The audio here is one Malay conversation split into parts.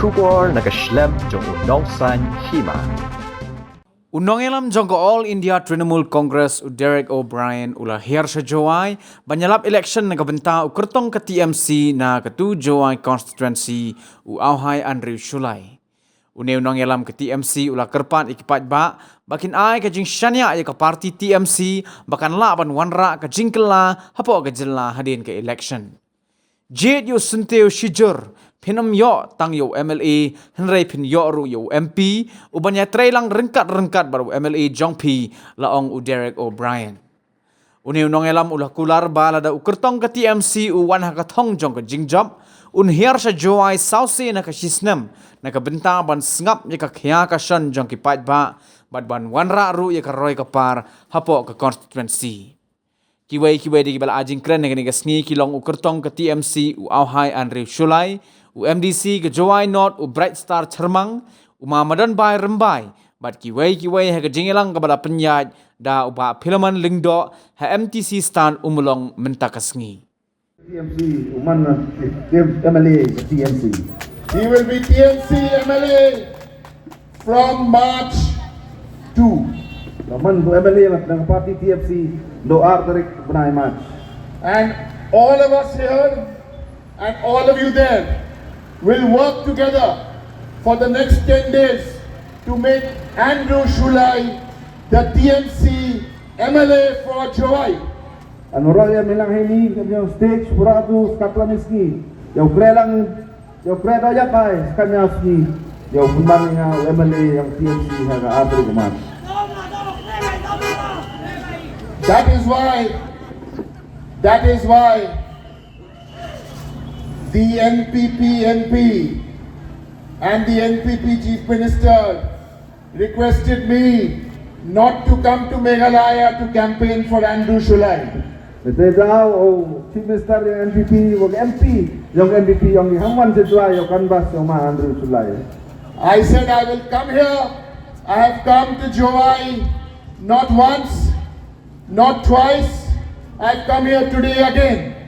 Kubor nakaslem jong unongsan Hima. Unong Ïalap jong All India Trinamool Congress Derek O'Brien ula Hiar sa Jowai banyalap election nagabenta ukertong ke TMC na ketu Jowai constituency auhai Andrew Shullai. Unong Ïalap ke TMC ula kerpan ikipat ba bakin ai ke jing syania ya ke parti TMC bakan la ban wanra ke jingkela hapo ke jella hadin ke election. Jid yo sunteo shijur Pinam yo tang yo MLA Henry pin yo ru yo MP ubanya trailang rengkat baru MLA Jongpi laong u Derek O'Brien. Unong Ïalap ulah kular bala da ukertong ke TMC u wan hakathong jong ke jingjob Hiar sa Jowai sausi na ka sisnem na ka benta ban sngap ya ka khya ka shan jong ki pat ba bad ban wanra ru ya ka roy ka par hapo ke constituency. Kiwai di bala ajing kren ngani ka sngi kilong ukertong ke TMC u auhai Andrew Shullai UMDC ke Jowai North u Bright Star Cermang Mamadan Bai Rembai bat kiwai ha ke jingilang kepada penyaj da uba Pilaman Lingdo ha MTC stand umulong mentakasngi. TMC uman MLA TMC. He will be TMC MLA from March 2. Laman bu MLA ng parti TMC do tarik benai March. And all of us here and all of you there will work together for the next 10 days to make Andrew Shullai the TMC MLA for Jowai. Ano raya milang ini yung stage pura tu skaplan iski. Yung kredo ya pai skanya iski. Yung pemban nga MLA yang TMC haga atri kumat. That is why the NPP MP and the NPP Chief Minister requested me not to come to Meghalaya to campaign for Andrew Shullai. Ito daw Chief Minister yung NPP wag MP yung NPP yung hamwan sa Jowai yung canvas yung mga Andrew Shullai. I said I will come here. I have come to Jowai not once, not twice. I have come here today again.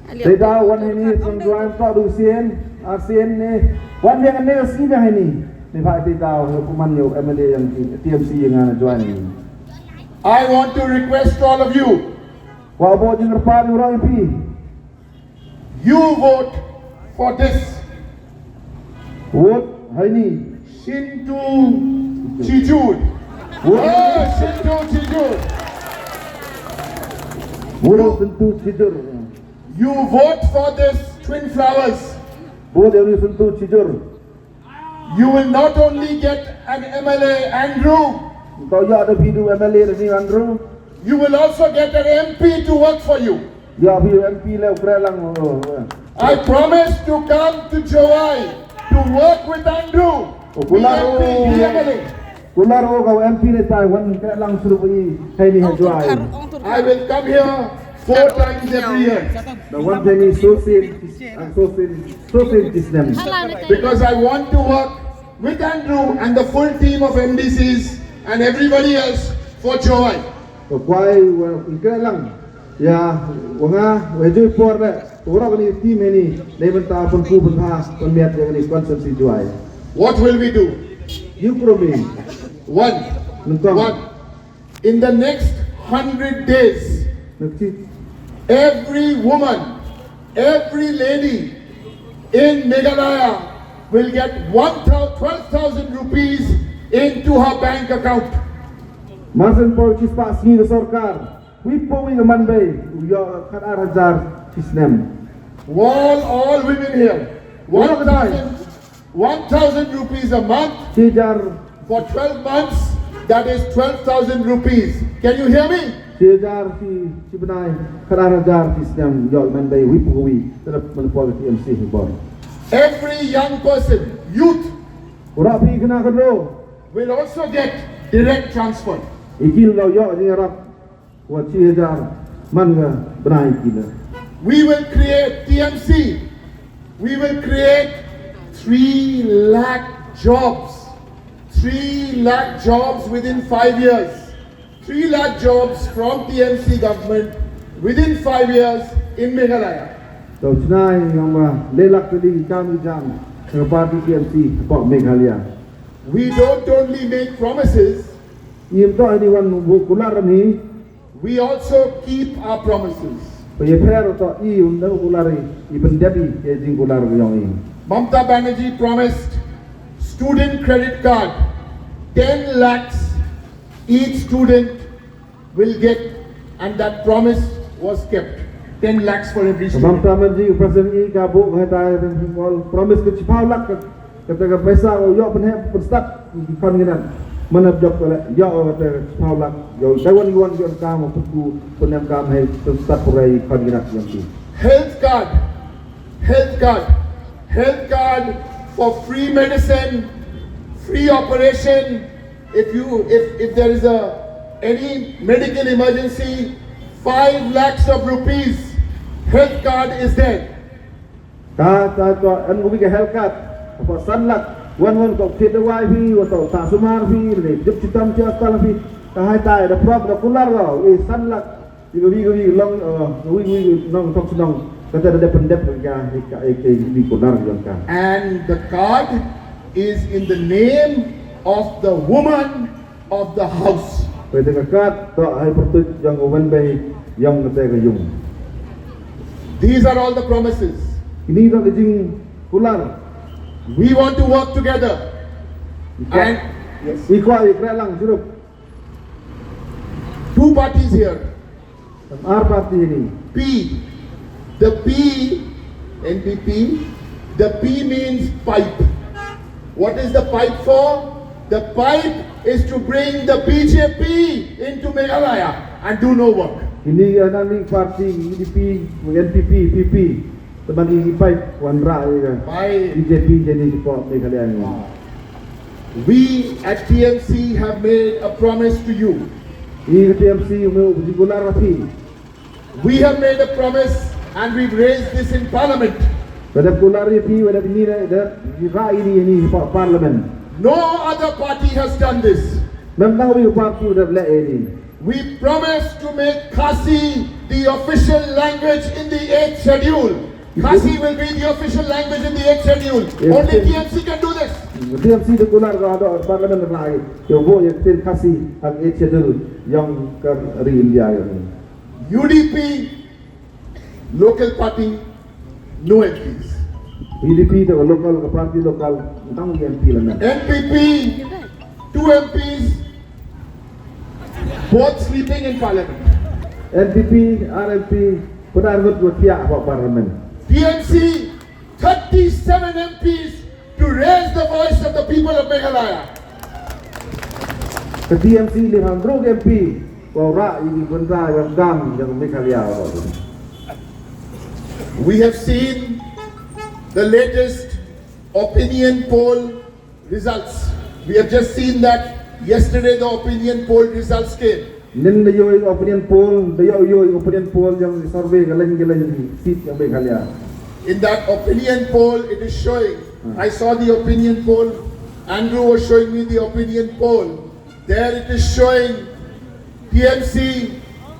Saya tahu wan ini yang Jowai produsen ASEAN ni wan yang ni sini dah ini. Ni pak kita tahu hukuman yo MLA yang TMC yang ana Jowai ni. I want to request all of you. Wa bo jeng repan orang MP. You vote for this. Vote hari ni. Shintu Chijud. Oh, Shintu Chijud. Vote tentu tidur. You vote for this Twin Flowers. Vote yang tentu tidur. You will not only get an MLA Andrew, Kau ya ada video MLA ni Andrew. you will also get an MP to work for you. Ya video MP le ukrelang. I promise to come to Jowai to work with Andrew. The MP, the MLA. Kular kau MP ni Taiwan ukrelang suruh pergi hari ni Jowai. I will come here 4 times every year. The one thing is social system. Because I want to work with Andrew and the full team of MDCs and everybody else for Jowai. So kuai ukrelang. Ya, wanga wajib por le. Orang ni team ini dia benta pun ku benta pun miat yang ni konsumsi Jowai. What will we do? You promise. One. In the next 100 days, every woman, every lady in Meghalaya will get 12,000 rupees into her bank account. Masan por kispa sini sarkar. Wipo wi manbay uyo kadar hajar system. All women here, 1,000 rupees a month Sejar for 12 months. That is 12,000 rupees. Can you hear me? sejar si benai kadar hajar system yo manbay wipo wi terap menpol TMC bor. Every young person, youth, Ora pi kena kedro. will also get direct transfer. Ikil lo yo ni rap. Wa sejar man ga benai kila. We will create TMC. We will create 3 lakh jobs. 3 lakh jobs within 5 years. 3 lakh jobs from TMC government within 5 years in Meghalaya. So tonight yung lelak tadi kami jam ke parti TMC Pak Meghalaya. We don't only make promises, Im to ini wan bukular ni we also keep our promises. Payper to I unda bukulari I pendadi ke jingkular yang ini. Mamata Banerjee promised student credit card, 10 lakhs each student will get, and that promise was kept. 10 lakhs for every student. Mamata Banerjee presiden I kabuk kata promise ke 10 lakh kata pesa yo penhe penstat kon nginan mana job kala yo kata 10 lakh yo sawan yuan yo kam ku penem kam hai penstat purai kon nginan yang ti. Health card for free medicine, free operation. If there is any medical emergency, 5 lakhs of rupees, health card is there. Ta an ko ke health card apa sanlat wan to Jowai fi to ta sumar fi le jip citam ci asal fi ta hai tai da prop da kular go e sanlat wi long wi nong tok nong kata da pendep ga ke di kular yon ka. And the card is in the name of the woman of the house. Pwede ka card to hai pertut yang oven bay yang kata ka yung. These are all the promises. Ini to jing kular. We want to work together. And yes, Iko ai lang surup 2 parties here. ar parti ini. P. The P, NPP, the P means pipe. What is the pipe for? The pipe is to bring the BJP into Meghalaya and do no work. Ini nani parti IDP, NPP, PP. Teman ini pipe wanra ya. BJP jadi support Meghalaya ni. We at TMC have made a promise to you. Ini TMC mau digular rapi. We have made a promise and we've raised this in Parliament. Pada gular rapi, pada ini dah rai ini Parliament. No other party has done this. Memang we parti dah leh ini. We promise to make Khasi the official language in the 8th schedule. Khasi will be the official language in the 8th schedule. Only TMC can do this. TMC dah gular ada Parliament rai. Yang bo yang tin Khasi ang 8th schedule yang ke India ini. UDP, local party, no MPs. UDP tu lokal ke parti lokal, tang MP lah nak. NPP, 2 MPs, both sleeping in Parliament. NPP, RMP, pada anggota dua tiap apa Parlimen. TMC, 37 MPs to raise the voice of the people of Meghalaya. Ke TMC 500 MP, orang ini benda yang gam yang Meghalaya. We have seen the latest opinion poll results. We have just seen that yesterday the opinion poll results came. Nen dayo opinion poll, dayo opinion poll yang survey galang seat yang Meghalaya. In that opinion poll, it is showing. I saw the opinion poll. Andrew was showing me the opinion poll. There it is showing TMC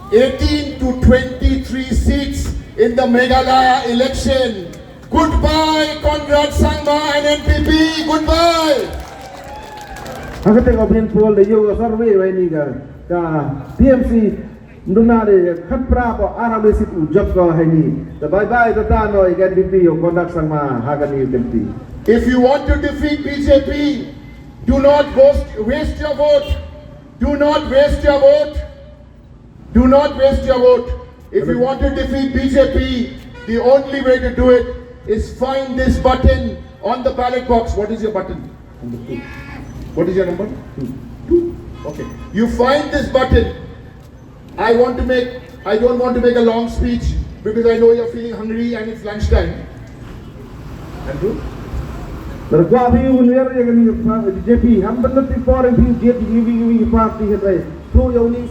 18 to 23 seats in the Meghalaya election. Goodbye, Conrad Sangma and NPP. Goodbye. Aku tengok opinion poll dayo survey ini ka TMC Ndunare kapra ko arabe sit ujab ko hani. The bye bye tata no ikan BP yung conduct sama hagani UTMP. If you want to defeat BJP, do not waste your vote. Do not waste your vote. Do not waste your vote. If you want to defeat BJP, the only way to do it is find this button on the ballot box. What is your button? Number 2. What is your number? 2. Okay. You find this button. I don't want to make a long speech because I know you're feeling hungry and it's lunchtime. Andrew? Tergua view near yang BJP, hampir lebih foreign view JP party headway. Tu yang ni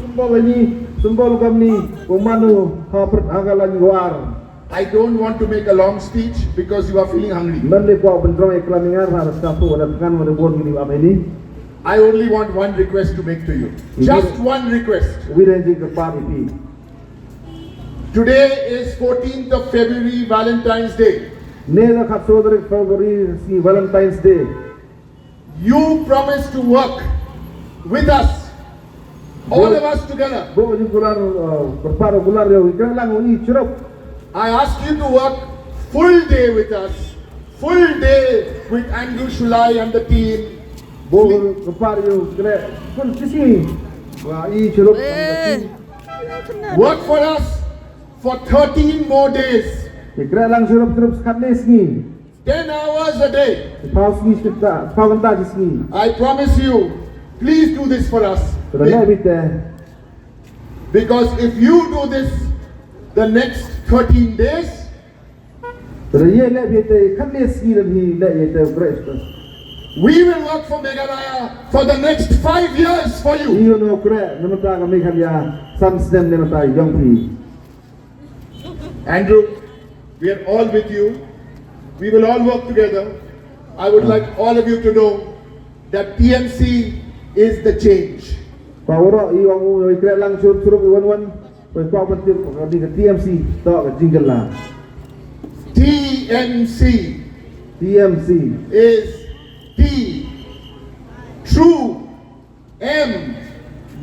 simbol kami komando hapert agalan luar. I don't want to make a long speech because you are feeling hungry. Mende ko bendrong iklamingar harus kapu ada kan ada bon gini ameni. I only want one request to make to you. Just one request. Wiranji ke party. Today is 14th of February, Valentine's Day. Nela kat saudara Februari si Valentine's Day. You promised to work with us, all of us together. Bo di bulan berparuh bulan dia ikan lang ui cerup. I asked you to work full day with us, full day with Andrew Shullai and the team. Bo berparuh kena pun kisi. Wah i cerup. Work for us for 13 more days, Kena lang cerup sekat les ni. 10 hours a day. Paus ni kita, paus entah sini. I promise you, please do this for us. Terus bite. Because if you do this the next 13 days, Terus ye le bite kat les ni dan hi le ye te fresh. we will work for Meghalaya for the next 5 years for you. Iyo no kre, namata kami kaya samstem namata young pi. Andrew, we are all with you. We will all work together. I would like all of you to know that TMC is the change. Paworo iyo ang kre lang surup iwan. Pwede pa penting di ke TMC tak ke jingle lah. TMC TMC. is T, true, M,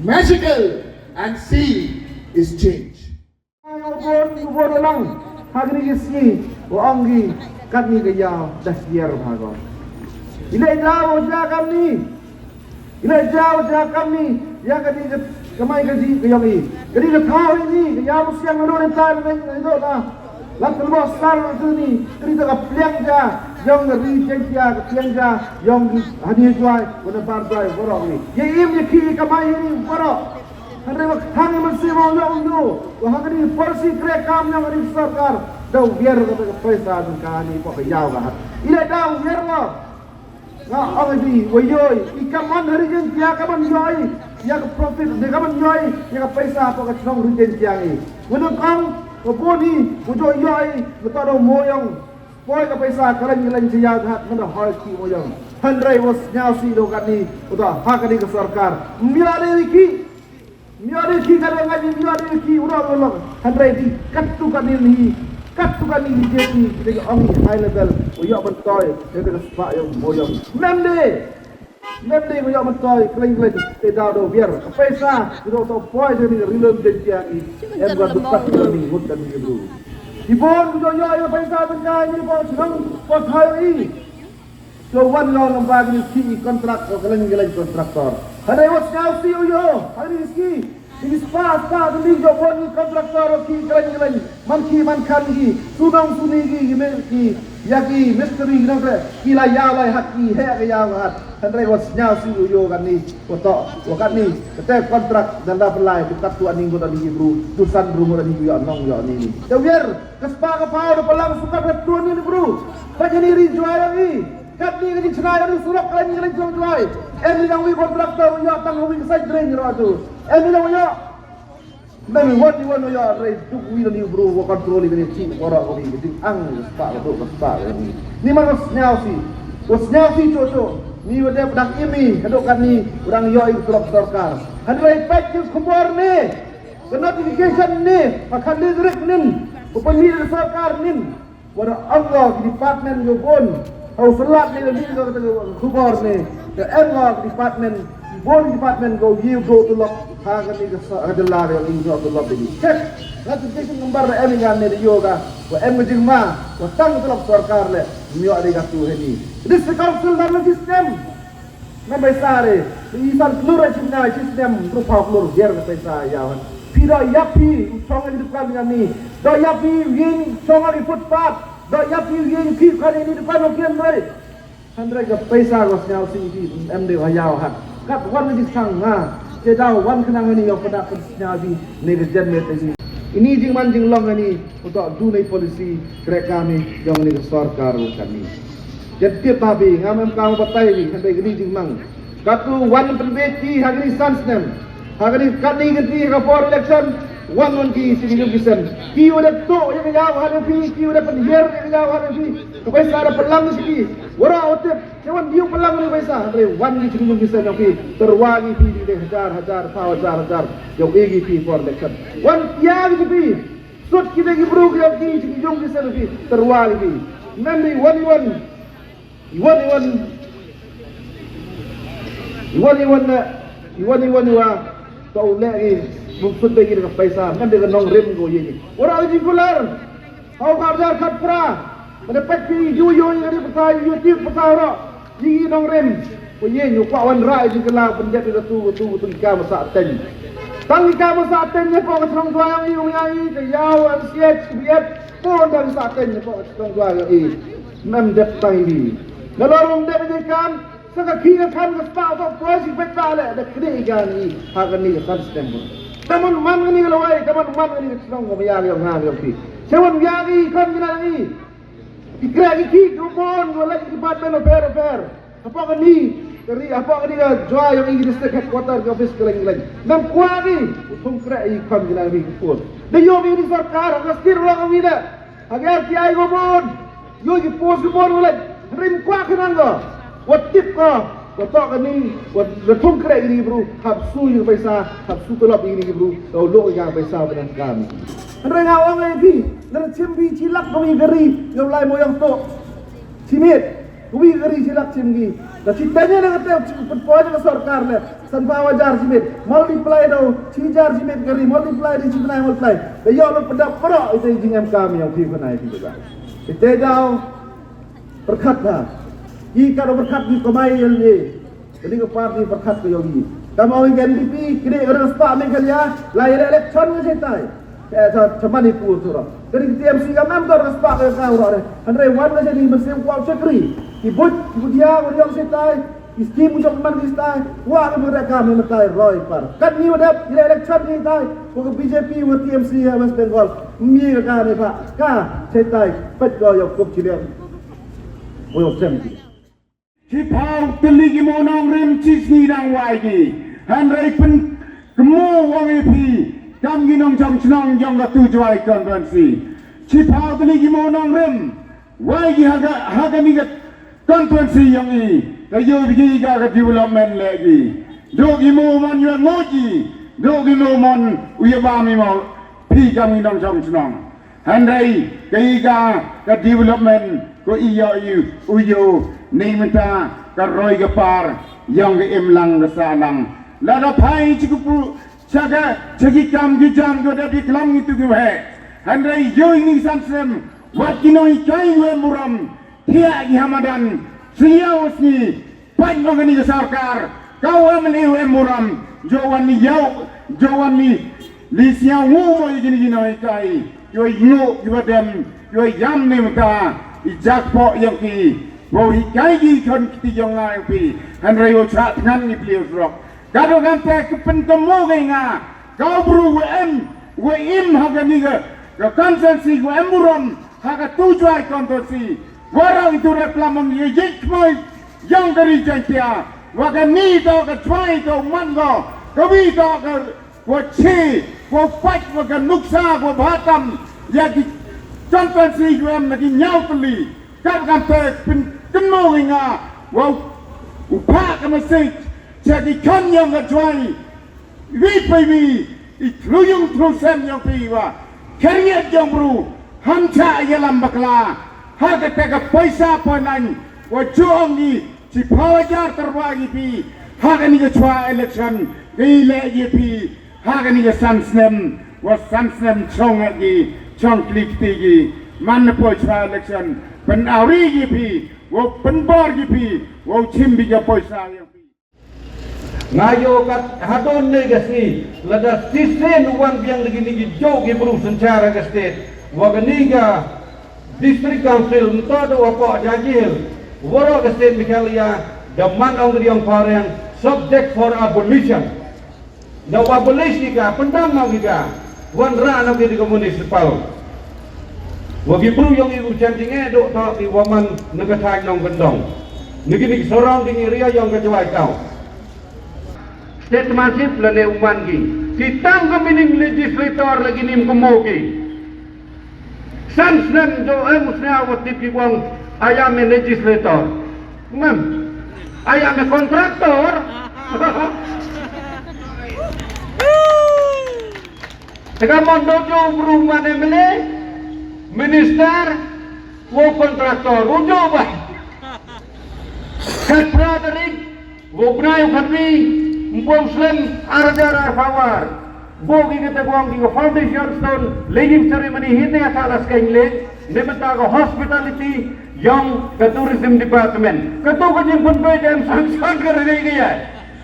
magical, and C is change. Ubor lang. Hagri isni o anggi kami kaya dah siar bhago. Ilai jauh jah kami. Ilai jauh jah kami. Ya kami kamai kaji kami. Kami ketahui ini kaya usia menurut entar itu lah. Lalu besar itu ni. Kami tak peliang jah. Yang region jah, peliang jah. Yang hadir jual, mana partai borok ni. Ye im ye ki kamai ini borok. Hari hari masih mau lalu, hari porsi kerekam yang hari sarkar, dah biar kata paisa dan kani pakai jauh kat. Ia dah biar lah. Nah, apa ni? Wajoi, ikaman hari jen tiak kaman joi, yang profit, kaman joi, yang paisa pakai senang region tiang ni. Menurut kau, boni, wajoi joi, betul ada moyang, boy ke paisa kalian siap hat, mana hal ki moyang. Handrai was nyasi do kat ni, betul, hak ni ke sarkar. Miara lagi. Miari ki kada ngaji miari ki ulang handrai di katukan ini katukan ini jadi dengan orang high level uyak bentoy dengan sepak yang boyong memde uyak bentoy kling tidak do biar pesa tidak tahu poin jadi rilem dia ini yang buat dekat ini hutan itu ibon uyak yang pesa benjai ini bos senang bos hari so one long bagi ki kontrak kalian kontraktor handai was nyasi uyak hari ini ini spa demi jawab kontraktor ki kalian mankan ki sunang suni ki yaki misteri nangre kila yalai haki he yawat handai was nyasi uyo kan ni foto wakat ni kete kontrak dan dah pelai bukat tuan minggu tadi bro tusan rumah tadi yo nong yo ni biar kespa ka pau pelang suka tuan ni bro pajani ri jual ni kat ni ke cenai ni surat kalian jual em yang wi kontraktor yo tang wi sai drain ro tu em ni yo Nami what you want ya rai duk wi ni bro wa control ni cik ora ko ni di ang spa do spa ni mas nyausi coco ni wede pedang imi kadok kan ni urang yo ik klub sarkar handrai pack ke khubar ni notification ni akan direct nin upani sarkar nin wada Allah di department yo bon au salat ni ko khubar ni the Allah department bon department go you go to lock hagan ni adalah yang ini go to lock ini nanti kita gambar em kan ni yoga wa em jingma wa tang to lock sarkar le mio ada gatu ini this council dalam sistem nambai sare isan seluruh sistem rupa seluruh biar pesa yawan pira yapi songan di depan dengan ni do yapi yin songan di footpath do yapi yin ki kan ini depan okian noi handrai ke pesa gos nyau sini em de yawan kat wan di sang ha jedau wan kenang ni yang pada persnyabi negosiasi ini ini jingman jinglong ni untuk dunai polisi kereka ni yang ni sarkar kami jadi babi ngamam kau batai ni sampai gini jingmang katu wan perbeki hari sansnem hari kani ganti for election one ki sini bisa ki udah to yang jauh hari ki udah penhiar yang jauh hari kepada sara pelang sini wara otep Jangan dia pelang ni pesa, hari wan ni cuma bisa nafi terwangi pi di hajar, jauh egi pi for election. Wan tiang pi, sud kita ki bro ki cuma bisa nafi terwangi pi. Nanti Iwan wa kau lagi maksud bagi dengan paisa kan dengan nong rem go ye orang uji kular kau karjar kat pra mendapat ki yo yang ada petai YouTube petai ro ji nong rem ko ye nyu kwa wan rai ji kala penjat tu ka masa ten tang ka masa ten ne ko trong dua yang ke yau an siet biat pon dari sa ten ne ko trong dua yang mem det tai ni nalorong de je kan saka kira kan ke spau to poisi petale de kri gani hagani kan stembo taman man ni lawai taman man ni strong go ya yo nga yo pi sewan yagi kan gina ni ikra ki gubon go lagi department of fair apa kani keri apa kani Jowai yang English state headquarter ke office keleng nam kuani utung kra i kan gina ni pun de yo ni sarkar ngastir lo kawida agar ki ai gubon yo ki pos gubon lagi rim kwa kinanga Watip ko, watok ni, watung kira ini bro, hapsu yang paisa, hapsu tolap ini bro, kau lo yang paisa dengan kami. Andai ngawang lagi, dan cimbi cilak kami geri, yang lain moyang to, cimit, kami geri cilak cimbi. Dan cintanya dengan teh, perpoja ke sarkar le, tanpa wajar cimit, multiply do, cijar cimit geri, multiply di cimit multiply. Dan yo lo pedak perok itu jingan kami yang tiba naik juga. Kita dah berkata. Jika ada berkat di kemai yang ni, jadi kepada berkat ke yogi. Kamu ingin NDP, kini orang sepak Meghalaya, lahir election ke cetai. Cuma ni pun surah. Jadi TMC kami orang sepak ke kau orang. Andai wan ke jadi mesin kuat cekri. Ibut dia orang cetai, istri muncul man cetai. Wah mereka memetai Roy par. Kan ni ada election ni cetai. Kau BJP, kau TMC, West Bengal, ni kan ni pak. Kah cetai, pet kau yang kup cilian. Oh sem. Cipau teligi monong rem cisni nang waigi Henry pen kemo wang epi kam ginong jong chnong jong ka Jowai konferensi Cipau teligi monong rem waigi haga ni ka konferensi yang i kayo bigi ka development lagi dogi mo man yu ngoji dogi mo man uyabami mo pi kam ginong jong chnong Henry kayo ka development ko iyo uyo ni minta karoi gapar yang ke imlang kesalang lada pai cikupu caga cagi kam gijam go dari kelam itu ke he handai yo ini samsem wat kinoi kai we muram dia gi hamadan siaus ni pan ngani ke sarkar kau amli we muram jowan ni li siau mo gini kai yo ngo gibadem yo yam ni mata ijak po yang ki Boi kai kon kiti jong ngai pi Henry o chat ngan ni plius rock kado kan te kepen kemo nga kau bru we im haga ni ga konsensi we muram haga Jowai konsensi warang itu reklamam ye jik moi yang dari jantia waga ni do ka Jowai do man go kawi do ka wo chi wo fight waga nuksa wo batam ya ki konsensi we am ki nyau tuli kan te kemo nga wow upak masih jadi kan yang Jowai wipi itluyung terusem yang piwa keriat yang bro hanca Ïalap bakla harga tega paisa panan wajuang ni si pawajar terbagi pi harga ni Jowai election gile ye pi harga ni sansnem chong lagi chong klik tigi mana po Jowai election pen auri ye pi wo penbor gipi wo chimbi ga paisa yang pi ngayo kat hadon ne gasi lada sisen uang biang lagi ni jo gi bru secara ke state wa ganiga district council metodo apa jajil woro ke state Meghalaya daman ong riong pareng subject for abolition da abolish ga pendam ga wan ra na di municipal wagi bru yang ibu cantingnya dok tak di waman negatai nong gendong negeri surrounding area yang ke Jowai kau state masif lene uman ki kitang kamining legislator lagi nim kemoki sans nem jo musnya watip ki wong ayam legislator mem ayam kontraktor Tega mondo jo rumah nemele minister wo kontraktor ujo ba kat bradaring wo pnayo khatni Muslim arjara fawar bogi kita guang di foundation stone leading ceremony hine atalas kaingle nemata ko hospitality yang ke tourism department ketu ko jim pun bay dem sang kar re gaya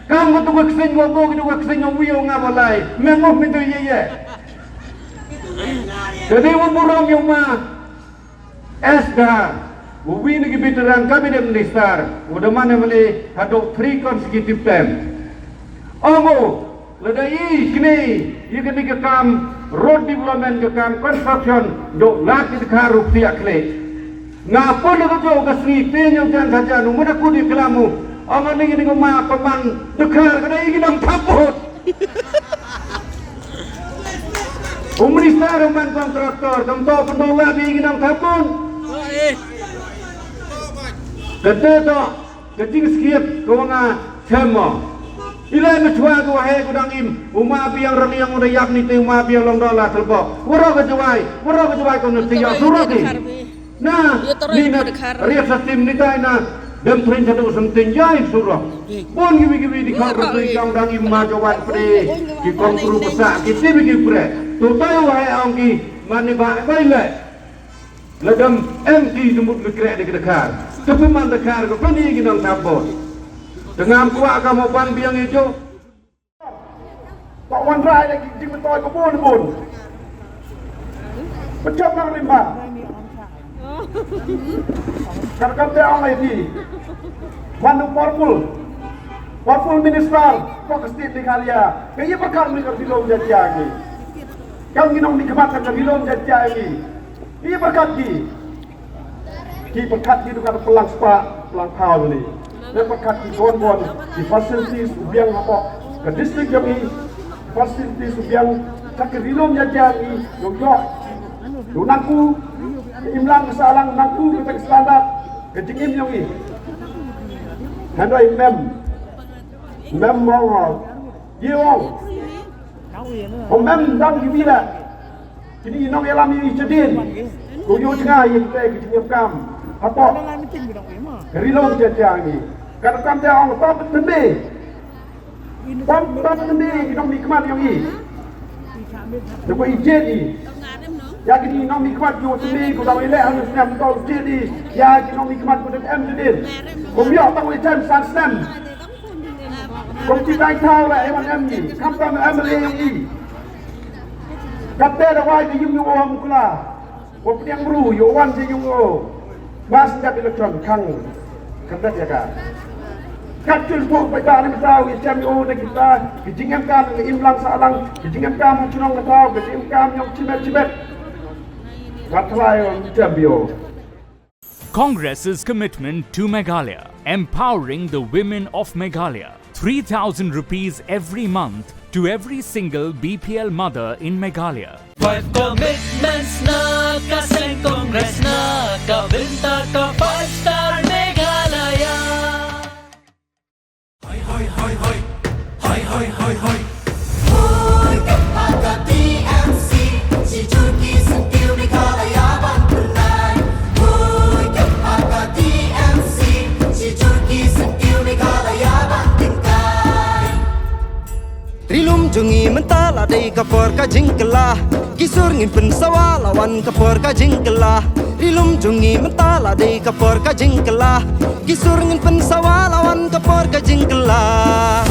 kam ko tu ko ksen go bogi tu ko ksen yo wiyo ngabalai mengoh mitu ye jadi wo burong yung ma esda Ubi ni veteran cabinet minister, udah mana meli hadok 3 consecutive term. Ongo, ledai kini, kini kekam road development kekam construction, dok laki dekarup tiak le. Ngapa nak jauh kesini? Tenyo jangan saja, numada kudi kelamu. Ongo ni kini koma peman dekar kedai kini nam taput. Minister man kontraktor, tempat penolak kini nam taput. Kedua, kecing skip kau nga cemo. Ilai macua tu hai kudangim. Umah biang rani yang udah yak ni tu umah biang long dolar terbok. Wara ke Jowai kau nanti yang surat ni. Nah, ni nak riak sistem ni dah na. Dem train satu senting jai surat. Pun gibi di kau rani yang dangim mah Jowai pre. Di kongkuru besar kita bagi pre. Tu tahu hai angki mani baik le. Ledam MT jemput bergerak di kedekar. Tapi man dekar ko pani ginang tapos. Dengan kuat kamu pan biang hijau. Kau wan rai lagi jing betoi ko bun. Pecah nang lima. Karkam te ang lagi. Manu Powerful minister kok state di Kalia. Kaya perkara ni bilong jadi lagi. Kau ginang dikematkan ke bilong jadi lagi. Ia berkati. Ki berkati itu kata pelang spa, pelang kau ni. Dan berkati kawan-kawan di facilities ubiang apa ke distrik yang ini, facilities ubiang tak kerilom jadi dojok, donaku, imlang kesalang naku kita standar kecingin yang ini. Handai mem mau, dia orang, mem dang gila. Kini inong Ïalap ini cedin, kuyu tengah yang kita kecingin kam. Apa? Kerilong jajang ni. Kalau kamu dah orang tak bertemu, tak bertemu inong nikmat yang ini. Lepas ijin ni, yang ini inong nikmat yang sendiri, kau tahu elak harus senam kau ijin ni, yang inong nikmat kau dah cedin. Kau biar tak boleh jam senam. Kau citai tahu lah eman ni, kamu tak ambil yang ini. Kata dah wajib yung orang mukla. Kau yang bru, yung wan si yung mas kat elektron kang kata dia kan. Kacul pun pada ni tahu jam yo dah kita kejingam kan imlang salang kejingam kan macam nak tahu kejingam kan yang cimet. Katlai on jam yo. Congress's commitment to Meghalaya, empowering the women of Meghalaya. 3,000 rupees every month to every single BPL mother in Meghalaya. 5 commitments na kaseng Congress na kabenta ka 5-star Meghalaya. Hoy hoy hoy hoy. Hoy hoy hoy hoy. Hoy kapag TMC si Turkey sentil Meghalaya bantunay. Hoy kapag TMC si Turkey sentil Meghalaya bantingkay. Trilum jungi mentala day kapor ka jingkelah. Kisur ngin pensawa lawan kapor ka jingkelah. Rilum jungi mentala day kapor ka jingkelah. Kisur ngin pensawa lawan kapor ka jingkelah.